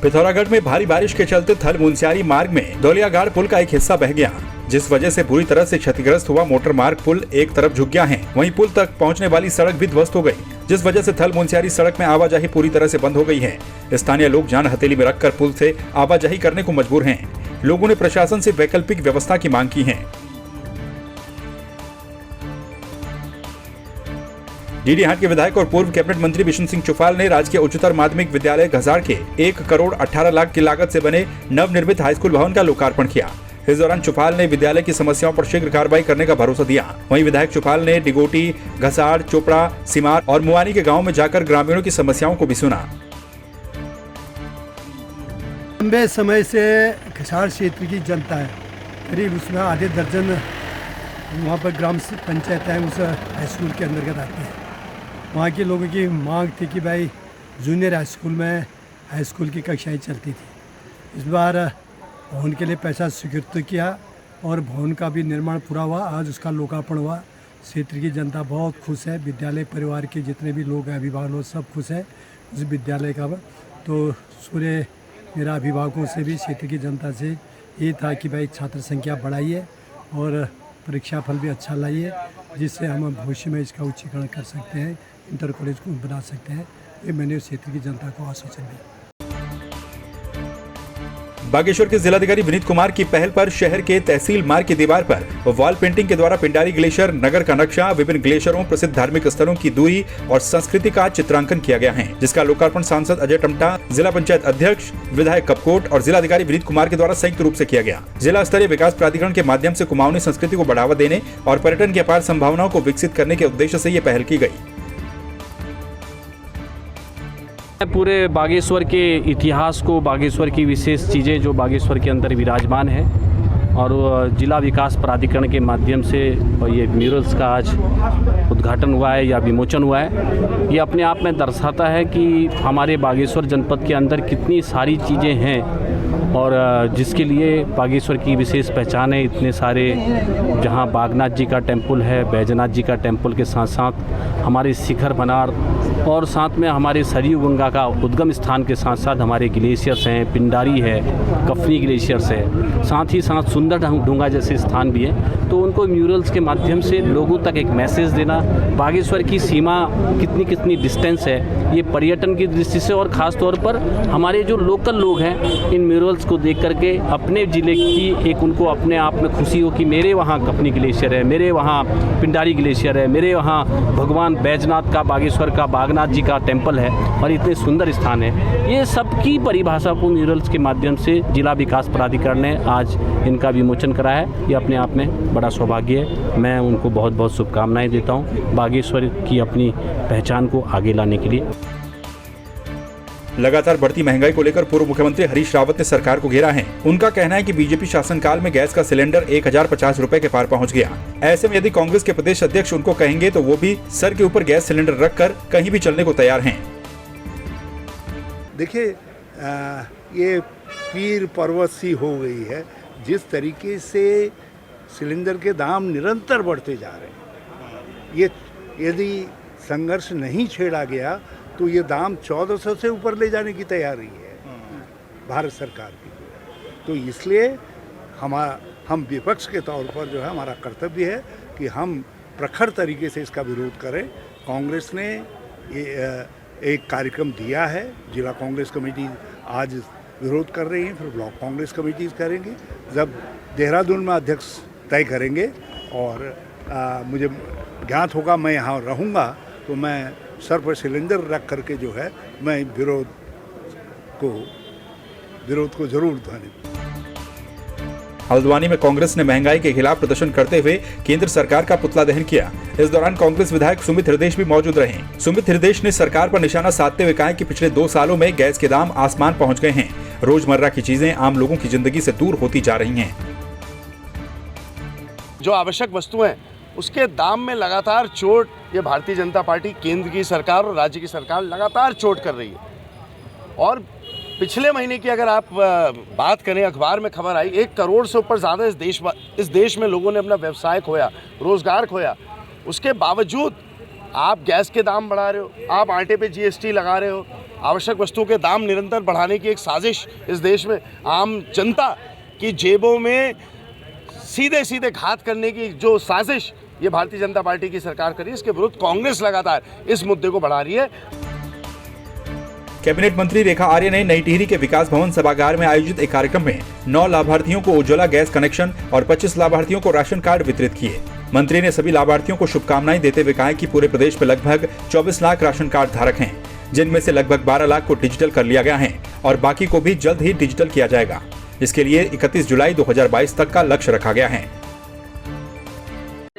पिथौरागढ़ में भारी बारिश के चलते थल मुनस्यारी मार्ग में दौलियागाड़ पुल का एक हिस्सा बह गया, जिस वजह से बुरी तरह से क्षतिग्रस्त हुआ मोटर मार्ग पुल एक तरफ झुक गया है। वहीं पुल तक पहुंचने वाली सड़क भी ध्वस्त हो गई, जिस वजह से थल मुनस्यारी सड़क में आवाजाही पूरी तरह से बंद हो गई है। स्थानीय लोग जान हथेली में रखकर पुल से आवाजाही करने को मजबूर हैं। लोगों ने प्रशासन से वैकल्पिक व्यवस्था की मांग की है। डीडीहाट के विधायक और पूर्व कैबिनेट मंत्री विष्णु सिंह चुफाल ने राजकीय उच्चतर माध्यमिक विद्यालय घसाड़ के 1 करोड़ 18 लाख की लागत से बने नवनिर्मित हाईस्कूल भवन का लोकार्पण किया। इस दौरान चुफाल ने विद्यालय की समस्याओं पर शीघ्र कार्रवाई करने का भरोसा दिया। वहीं विधायक चुफाल ने डिगोटी, घसाड़, चोपड़ा, सिमार और मुआनी के गाँव में जाकर ग्रामीणों की समस्याओं को भी सुना। लंबे समय से घसाड़ क्षेत्र की जनता है, करीब उसमें आधे दर्जन वहाँ पर ग्राम पंचायत है, उस हाई स्कूल के अंतर्गत आती है। वहाँ के लोगों की मांग थी कि भाई जूनियर हाई स्कूल की कक्षाएं चलती थी। इस बार भवन के लिए पैसा स्वीकृत किया और भवन का भी निर्माण पूरा हुआ। आज उसका लोकार्पण हुआ। क्षेत्र की जनता बहुत खुश है। विद्यालय परिवार के जितने भी लोग हैं, अभिभावक लोग, सब खुश है उस विद्यालय का। तो सूर्य मेरा अभिभावकों से भी, क्षेत्र की जनता से ये था कि भाई छात्र संख्या बढ़ाइए और परीक्षा फल भी अच्छा लाइए, जिससे हम भविष्य में इसका उच्चीकरण कर सकते हैं, इंटर कॉलेज को बना सकते हैं। ये मैंने उस क्षेत्र की जनता को आश्वासन दिया। बागेश्वर के जिलाधिकारी विनीत कुमार की पहल पर शहर के तहसील मार्ग की दीवार पर वॉल पेंटिंग के द्वारा पिंडारी ग्लेशियर, नगर का नक्शा, विभिन्न ग्लेशियरों, प्रसिद्ध धार्मिक स्थलों की दूरी और संस्कृति का चित्रांकन किया गया है, जिसका लोकार्पण सांसद अजय टमटा, जिला पंचायत अध्यक्ष, विधायक कपकोट और जिलाधिकारी विनीत कुमार के द्वारा संयुक्त रूप से किया गया। जिला स्तरीय विकास प्राधिकरण के माध्यम से कुमाऊनी संस्कृति को बढ़ावा देने और पर्यटन की अपार संभावनाओं को विकसित करने के उद्देश्य से ये पहल की गई। पूरे बागेश्वर के इतिहास को, बागेश्वर की विशेष चीज़ें जो बागेश्वर के अंदर विराजमान है और जिला विकास प्राधिकरण के माध्यम से ये म्यूरल्स का आज उद्घाटन हुआ है या विमोचन हुआ है। ये अपने आप में दर्शाता है कि हमारे बागेश्वर जनपद के अंदर कितनी सारी चीज़ें हैं और जिसके लिए बागेश्वर की विशेष पहचान है। इतने सारे, जहाँ बागनाथ जी का टेम्पल है, बैजनाथ जी का टेम्पल के साथ साथ हमारे शिखर बनार और साथ में हमारे सरयू गंगा का उद्गम स्थान के साथ साथ हमारे ग्लेशियर्स हैं, पिंडारी है, कफनी ग्लेशियर्स है, साथ ही साथ सुंदर डूंगा जैसे स्थान भी हैं। तो उनको म्यूरल्स के माध्यम से लोगों तक एक मैसेज देना, बागेश्वर की सीमा कितनी डिस्टेंस है, ये पर्यटन की दृष्टि से और ख़ास तौर पर हमारे जो लोकल लोग हैं इन म्यूरल्स को देख करके अपने ज़िले की एक उनको अपने आप में खुशी हो कि मेरे वहाँ कफनी ग्लेशियर है, मेरे वहाँ पिंडारी ग्लेशियर है, मेरे वहाँ भगवान बैजनाथ का, बागेश्वर का बागनाथ जी का टेम्पल है और इतने सुंदर स्थान है। ये सबकी परिभाषा को म्यूरल्स के माध्यम से जिला विकास प्राधिकरण ने आज इनका विमोचन करा है। ये अपने आप में बड़ा सौभाग्य है। मैं उनको बहुत बहुत शुभकामनाएं देता हूँ बागेश्वर की अपनी पहचान को आगे लाने के लिए। लगातार बढ़ती महंगाई को लेकर पूर्व मुख्यमंत्री हरीश रावत ने सरकार को घेरा है। उनका कहना है कि बीजेपी शासनकाल में गैस का सिलेंडर 1050 रुपए के पार पहुंच गया। ऐसे में यदि कांग्रेस के प्रदेश अध्यक्ष उनको कहेंगे तो वो भी सर के ऊपर गैस सिलेंडर रखकर कहीं भी चलने को तैयार हैं। देखिए, ये पीर पर्वत सी हो गई है। जिस तरीके से सिलेंडर के दाम निरंतर बढ़ते जा रहे हैं, ये यदि संघर्ष नहीं छेड़ा गया तो ये दाम 1400 से ऊपर ले जाने की तैयारी है भारत सरकार की। तो इसलिए हम विपक्ष के तौर पर जो है हमारा कर्तव्य है कि हम प्रखर तरीके से इसका विरोध करें। कांग्रेस ने एक कार्यक्रम दिया है, जिला कांग्रेस कमेटी आज विरोध कर रही है, फिर ब्लॉक कांग्रेस कमेटीज करेंगी। जब देहरादून में अध्यक्ष तय करेंगे और मुझे ज्ञात होगा मैं यहाँ रहूँगा तो मैं सर पर सिलेंडर रख करके जो है मैं विरोध को जरूर ध्वनि। हल्द्वानी में कांग्रेस ने महंगाई के खिलाफ प्रदर्शन करते हुए केंद्र सरकार का पुतला दहन किया। इस दौरान कांग्रेस विधायक सुमित हृदयेश भी मौजूद रहे। सुमित हृदयेश ने सरकार पर निशाना साधते हुए कहा कि पिछले 2 सालों में गैस के दाम आसमान पहुंच गए हैं। रोजमर्रा की चीजें आम लोगों की जिंदगी से दूर होती जा रही हैं। जो आवश्यक वस्तुएं उसके दाम में लगातार चोट ये भारतीय जनता पार्टी, केंद्र की सरकार और राज्य की सरकार लगातार चोट कर रही है। और पिछले महीने की अगर आप बात करें, अखबार में खबर आई 1 करोड़ से ऊपर ज़्यादा इस देश में लोगों ने अपना व्यवसाय खोया, रोज़गार खोया। उसके बावजूद आप गैस के दाम बढ़ा रहे हो, आप आटे पे GST लगा रहे हो, आवश्यक वस्तुओं के दाम निरंतर बढ़ाने की एक साजिश इस देश में आम जनता की जेबों में सीधे सीधे घात करने की जो साजिश ये भारतीय जनता पार्टी की सरकार करी, इसके विरुद्ध कांग्रेस लगातार इस मुद्दे को बढ़ा रही है। कैबिनेट मंत्री रेखा आर्य ने नई टिहरी के विकास भवन सभागार में आयोजित एक कार्यक्रम में 9 लाभार्थियों को उज्ज्वला गैस कनेक्शन और 25 लाभार्थियों को राशन कार्ड वितरित किए। मंत्री ने सभी लाभार्थियों को शुभकामनाएं देते हुए कहा कि पूरे प्रदेश में लगभग 24 लाख राशन कार्ड धारक हैं, जिनमें से लगभग 12 लाख को डिजिटल कर लिया गया है और बाकी को भी जल्द ही डिजिटल किया जाएगा। इसके लिए 31 जुलाई 2022 तक का लक्ष्य रखा गया है।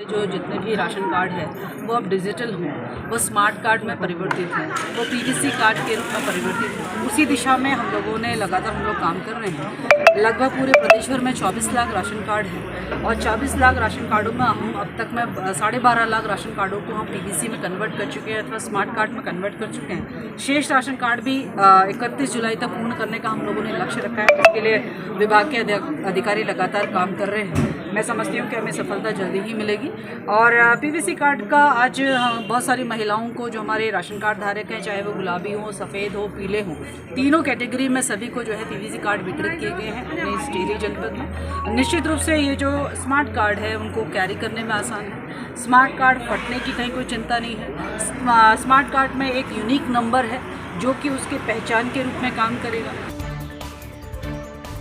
जो जितने भी राशन कार्ड है वो अब डिजिटल हों, वो स्मार्ट कार्ड में परिवर्तित हों, वो पीवीसी कार्ड के रूप में परिवर्तित हों। उसी दिशा में हम लोगों ने लगातार हम लोग काम कर रहे हैं। लगभग पूरे प्रदेश भर में 24 लाख राशन कार्ड हैं और 24 लाख राशन कार्डों में हम अब तक में 12.5 लाख राशन कार्डों को हम पीवीसी में कन्वर्ट कर चुके हैं अथवा स्मार्ट कार्ड में कन्वर्ट कर चुके हैं। शेष राशन कार्ड भी 31 जुलाई तक पूर्ण करने का हम लोगों ने लक्ष्य रखा है। इसके लिए विभाग के अधिकारी लगातार काम कर रहे हैं। मैं समझती हूँ कि हमें सफलता जल्दी ही मिलेगी। और पीवीसी कार्ड का आज बहुत सारी महिलाओं को जो हमारे राशन कार्ड धारक हैं, चाहे वो गुलाबी हो, सफ़ेद हो, पीले हो, तीनों कैटेगरी में सभी को जो है पीवीसी कार्ड वितरित किए गए हैं अपने इस टिहरी जनपद में। निश्चित रूप से ये जो स्मार्ट कार्ड है उनको कैरी करने में आसान है। स्मार्ट कार्ड फटने की कहीं कोई चिंता नहीं है। स्मार्ट कार्ड में एक यूनिक नंबर है जो कि उसके पहचान के रूप में काम करेगा।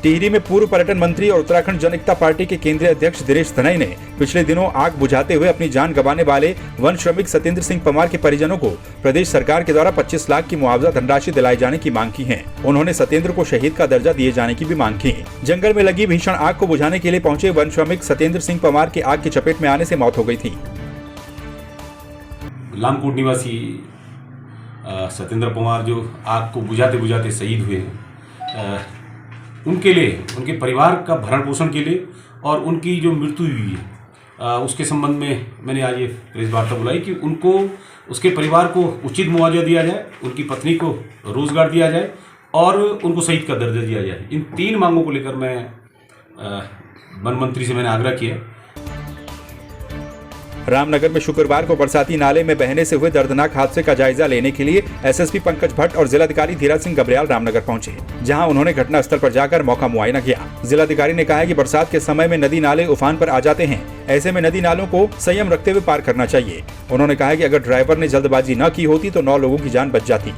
टिहरी में पूर्व पर्यटन मंत्री और उत्तराखंड जन एकता पार्टी के केंद्रीय अध्यक्ष दिनेश धनई ने पिछले दिनों आग बुझाते हुए अपनी जान गंवाने वाले वन श्रमिक सत्येंद्र सिंह पंवार के परिजनों को प्रदेश सरकार के द्वारा 25 लाख की मुआवजा धनराशि दिलाए जाने की मांग की है। उन्होंने सत्येंद्र को शहीद का दर्जा दिए जाने की भी मांग की। जंगल में लगी भीषण आग को बुझाने के लिए पहुंचे वन श्रमिक सत्येंद्र सिंह पंवार की आग की चपेट में आने से मौत हो गई थी। लामकोट निवासी सत्येंद्र पंवार जो आग को बुझाते बुझाते शहीद हुए हैं, उनके लिए, उनके परिवार का भरण पोषण के लिए और उनकी जो मृत्यु हुई है उसके संबंध में मैंने आज ये प्रेस वार्ता बुलाई कि उनको, उसके परिवार को उचित मुआवजा दिया जाए, उनकी पत्नी को रोजगार दिया जाए और उनको शहीद का दर्जा दिया जाए। इन 3 मांगों को लेकर मैं वन मंत्री से मैंने आग्रह किया। रामनगर में शुक्रवार को बरसाती नाले में बहने से हुए दर्दनाक हादसे का जायजा लेने के लिए एसएसपी पंकज भट्ट और जिलाधिकारी धीरज सिंह गबरियाल रामनगर पहुंचे, जहां उन्होंने घटनास्थल पर जाकर मौका मुआयना किया। जिलाधिकारी ने कहा कि बरसात के समय में नदी नाले उफान पर आ जाते हैं, ऐसे में नदी नालों को संयम रखते हुए पार करना चाहिए। उन्होंने कहा कि अगर ड्राइवर ने जल्दबाजी न की होती तो 9 लोगों की जान बच जाती।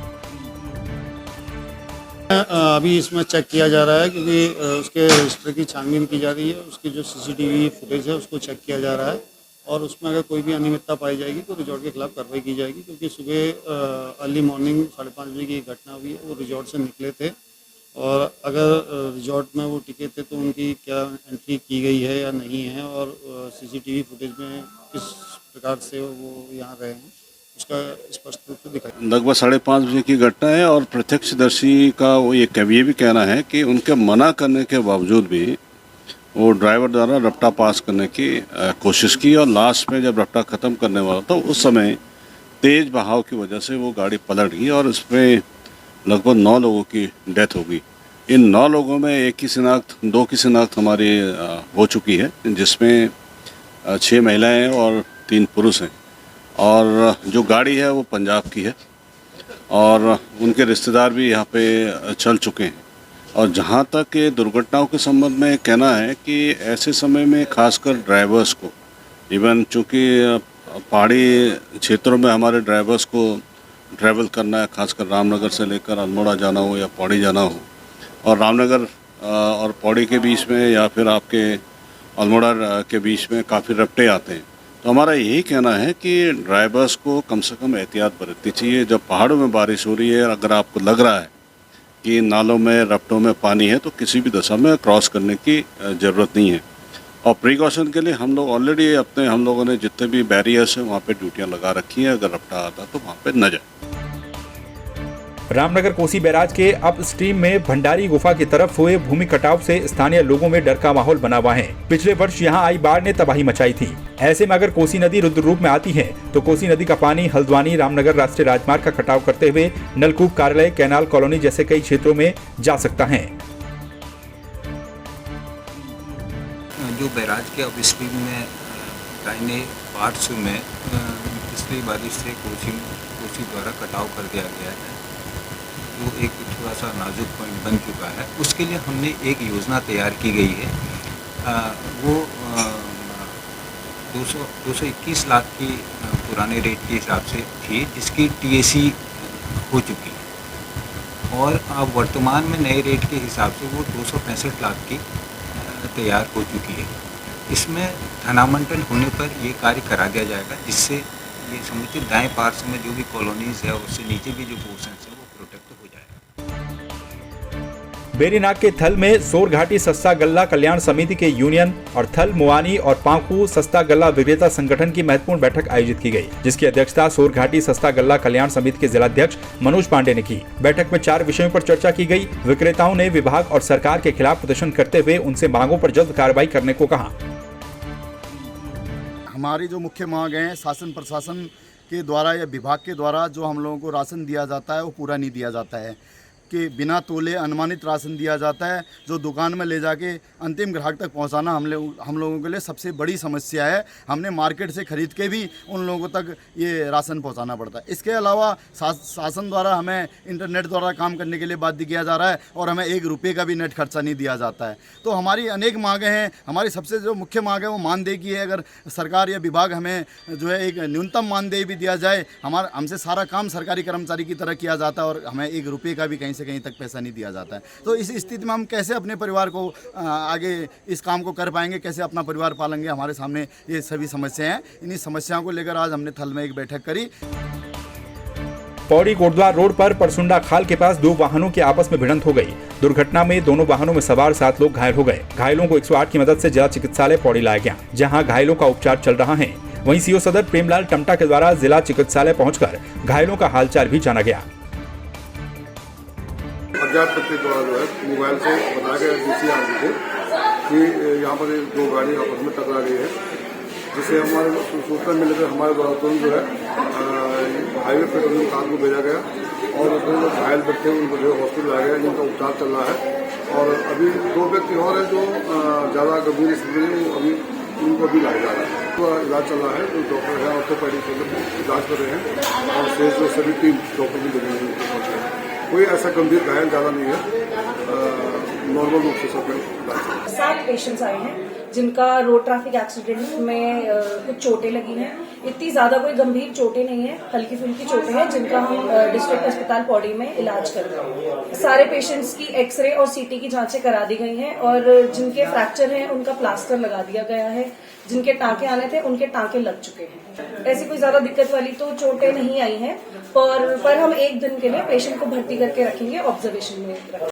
अभी इसमें चेक किया जा रहा है क्योंकि उसके रजिस्टर की छानबीन की जा रही है, उसकी जो सीसीटीवी फुटेज है उसको चेक किया जा रहा है और उसमें अगर कोई भी अनियमितता पाई जाएगी तो रिजॉर्ट के खिलाफ कार्रवाई की जाएगी। क्योंकि सुबह अर्ली मॉर्निंग 5:30 बजे की घटना हुई है, वो रिजॉर्ट से निकले थे और अगर रिजॉर्ट में वो टिके थे तो उनकी क्या एंट्री की गई है या नहीं है और सीसीटीवी फुटेज में किस प्रकार से वो यहाँ रहे हैं उसका स्पष्ट रूप से दिखाई। लगभग 5:30 बजे की घटना है और प्रत्यक्षदर्शी का वो ये भी कहना है कि उनके मना करने के बावजूद भी वो ड्राइवर द्वारा रफ्ता पास करने की कोशिश की और लास्ट में जब रफ्ता ख़त्म करने वाला था उस समय तेज़ बहाव की वजह से वो गाड़ी पलट गई और इसमें लगभग 9 लोगों की डेथ हो गई। इन 9 लोगों में 2 की शिनाख्त हमारी हो चुकी है, जिसमें 6 महिलाएं और 3 पुरुष हैं और जो गाड़ी है वो पंजाब की है और उनके रिश्तेदार भी यहाँ पे चल चुके हैं। और जहाँ तक ये दुर्घटनाओं के संबंध में कहना है कि ऐसे समय में खासकर ड्राइवर्स को, इवन चूँकि पहाड़ी क्षेत्रों में हमारे ड्राइवर्स को ट्रैवल करना है, खासकर रामनगर से लेकर अल्मोड़ा जाना हो या पौड़ी जाना हो और रामनगर और पौड़ी के बीच में या फिर आपके अल्मोड़ा के बीच में काफ़ी रफ्ते आते हैं। तो हमारा यही कहना है कि ड्राइवर्स को कम से कम एहतियात बरतनी चाहिए। जब पहाड़ों में बारिश हो रही है और अगर आपको लग रहा है कि नालों में, रफ्तों में पानी है तो किसी भी दशा में क्रॉस करने की ज़रूरत नहीं है। और प्रिकॉशन के लिए हम लोग ऑलरेडी हम लोगों ने जितने भी बैरियर्स हैं वहाँ पे ड्यूटियाँ लगा रखी हैं, अगर रफ्ता आता तो वहाँ पे न जाए। रामनगर कोसी बैराज के अप स्ट्रीम में भंडारी गुफा की तरफ हुए भूमि कटाव से स्थानीय लोगों में डर का माहौल बना हुआ है। पिछले वर्ष यहां आई बाढ़ ने तबाही मचाई थी। ऐसे में अगर कोसी नदी रुद्र रूप में आती है तो कोसी नदी का पानी हल्द्वानी रामनगर राष्ट्रीय राजमार्ग का कटाव करते हुए नलकूप कार्यालय, कैनाल कॉलोनी जैसे कई क्षेत्रों में जा सकता है। जो बैराज के अप स्ट्रीम में दाहिने पार्श्व में पिछली बारिश से कोसी द्वारा कटाव कर दिया गया है। जो एक थोड़ा सा नाजुक पॉइंट बन चुका है, उसके लिए हमने एक योजना तैयार की गई है। वो 221 लाख की पुराने रेट के हिसाब से थी, जिसकी TAC हो चुकी है, और अब वर्तमान में नए रेट के हिसाब से वो 265 लाख की तैयार हो चुकी है। इसमें धनावंटन होने पर ये कार्य करा दिया जाएगा, जिससे ये समुचित दाएं पार्श्व में जो भी कॉलोनीज़ है उससे नीचे भी जो पोर्शंस है वो प्रोटेक्ट हो जाएगा। बेरीनाग के थल में सोरघाटी सस्ता गल्ला कल्याण समिति के यूनियन और थल, मुआनी और पांकू सस्ता गल्ला विक्रेता संगठन की महत्वपूर्ण बैठक आयोजित की गई, जिसकी अध्यक्षता सोरघाटी सस्ता गल्ला कल्याण समिति के जिलाध्यक्ष मनोज पांडे ने की। बैठक में 4 विषयों पर चर्चा की गई। विक्रेताओं ने विभाग और सरकार के खिलाफ प्रदर्शन करते हुए उनसे मांगों पर जल्द कार्रवाई करने को कहा। हमारी जो मुख्य मांग है, शासन प्रशासन के द्वारा या विभाग के द्वारा जो हम लोगों को राशन दिया जाता है वो पूरा नहीं दिया जाता है, कि बिना तोले अनुमानित राशन दिया जाता है, जो दुकान में ले जाके अंतिम ग्राहक तक पहुंचाना हम लोगों के लिए सबसे बड़ी समस्या है। हमने मार्केट से खरीद के भी उन लोगों तक ये राशन पहुंचाना पड़ता है। इसके अलावा शासन द्वारा हमें इंटरनेट द्वारा काम करने के लिए बाध्य किया जा रहा है और हमें 1 रुपये का भी नेट खर्चा नहीं दिया जाता है। तो हमारी अनेक मांगें हैं। हमारी सबसे जो मुख्य मांग है वो मानदेय की है। अगर सरकार या विभाग हमें जो है एक न्यूनतम मानदेय भी दिया जाए, हमसे सारा काम सरकारी कर्मचारी की तरह किया जाता है और हमें 1 रुपये का भी कहीं से कहीं तक पैसा नहीं दिया जाता है। तो इस स्थिति में हम कैसे अपने परिवार को आगे इस काम को कर पाएंगे, कैसे अपना परिवार पालेंगे? हमारे सामने ये सभी समस्याएं हैं। इन्हीं समस्याओं को लेकर आज हमने थल में एक बैठक करी। पौड़ी कोटद्वार रोड पर परसुंडा खाल के पास 2 वाहनों की आपस में भिड़ंत हो गई। दुर्घटना में दोनों वाहनों में सवार 7 लोग घायल हो गए। घायलों को 108 की मदद से जिला चिकित्सालय पौड़ी लाया गया, जहां घायलों का उपचार चल रहा है। वहीं सीओ सदर प्रेमलाल टमटा के द्वारा जिला चिकित्सालय पहुंचकर घायलों का हालचाल भी जाना गया। अज्ञात व्यक्ति द्वारा जो है मोबाइल से बताया गया DCR को कि यहाँ पर 2 गाड़ी आपस में टकरा गई है, जिससे हमारे सूचना मिलने पर हमारे द्वारा तुरंत जो है हाईवे पेट्रोलिंग कार को भेजा गया और उसमें जो घायल व्यक्ति हैं उनको जो है हॉस्पिटल लाया गया, जिनका उपचार चल रहा है। और अभी 2 व्यक्ति और हैं जो ज़्यादा गंभीर स्थिति में, अभी उनको भी लाया जा रहा है। तो इलाज चल रहा है। जो डॉक्टर है ऑर्थोपेडिक इलाज कर रहे हैं और शेष जो सभी टीम डॉक्टर भी लगे हैं। कोई ऐसा गंभीर घायल ज़्यादा नहीं है, नॉर्मल रूप से सब 7 पेशेंट्स आए हैं जिनका रोड ट्रैफिक एक्सीडेंट में कुछ चोटें लगी हैं। इतनी ज्यादा कोई गंभीर चोटें नहीं है, हल्की फुल्की चोटें हैं जिनका हम डिस्ट्रिक्ट अस्पताल पौड़ी में इलाज कर रहे हैं। सारे पेशेंट्स की एक्सरे और CT की जांचें करा दी गई हैं और जिनके फ्रैक्चर हैं उनका प्लास्टर लगा दिया गया है। जिनके टांके आने थे उनके टांके लग चुके हैं। ऐसी कोई ज्यादा दिक्कत वाली तो चोटें नहीं आई हैं, पर हम 1 दिन के लिए पेशेंट को भर्ती करके रखेंगे, ऑब्जर्वेशन में रखेंगे।